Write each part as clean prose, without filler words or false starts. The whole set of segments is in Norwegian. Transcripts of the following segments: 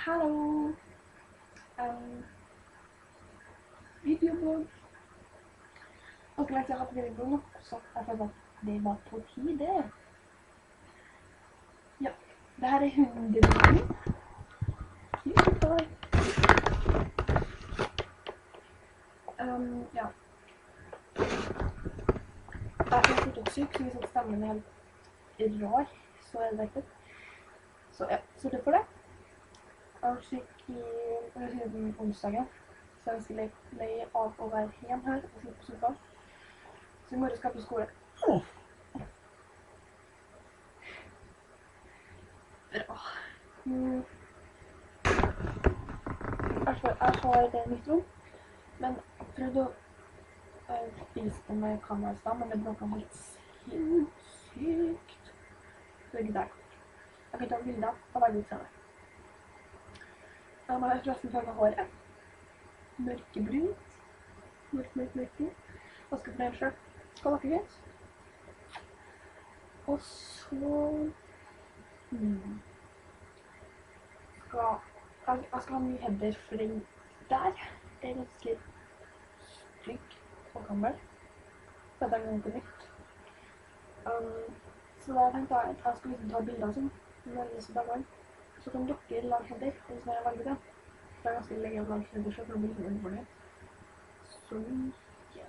Hallo! Videoblogg. Dere vet jeg har hatt videoblogg, så jeg føler at det var på tide. Ja, det her er hundebloggen. Ja. Jeg er fortsatt syk, så hvis at stemmen er helt rar, så er det derfor. Så ja, så det for det. Jeg har vært syk siden onsdagen, så jeg er ganske lei av å være hjemme her og sitte på sofaen. Så i morgen skal jeg på skole. Bra. Jeg har det nytt rom, men jeg prøvde å vise det med kamera i sted, men det bråket helt sinnssykt. Så det er ikke der. Jeg kan ta bilder av veldig utseende. Jeg har forresten farget håret. Mørkebrunt. Mørk. Hva skal jeg fornøye selv? Skal dere greit? Og så... Jeg skal ha ny header, for den der er ganske stygg og gammel. Så det er ganske nytt. Så da tenkte jeg at jeg skal liksom ta bilder sånn, med disse dagene. Så kan dere lage header, hvis jeg velger det. Det er ganske lenge å lage header, så det blir litt underfornøyd. Så ja,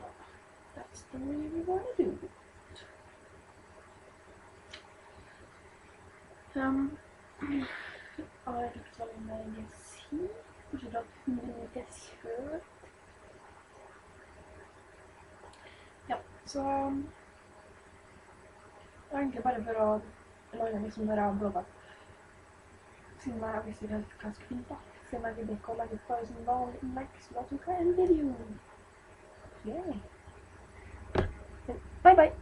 that's the way we wanna do it. Og jeg fikk så mye å si, bortsett fra at hunden er søt. Ja, så det var egentlig bare for å lage liksom når jeg har blogget. Siden jeg visste ikke hva jeg skulle finne da. Siden jeg ville ikke å lage bare sånn vanlig innlegg, så da tok jeg en video. Yeah. Bye bye!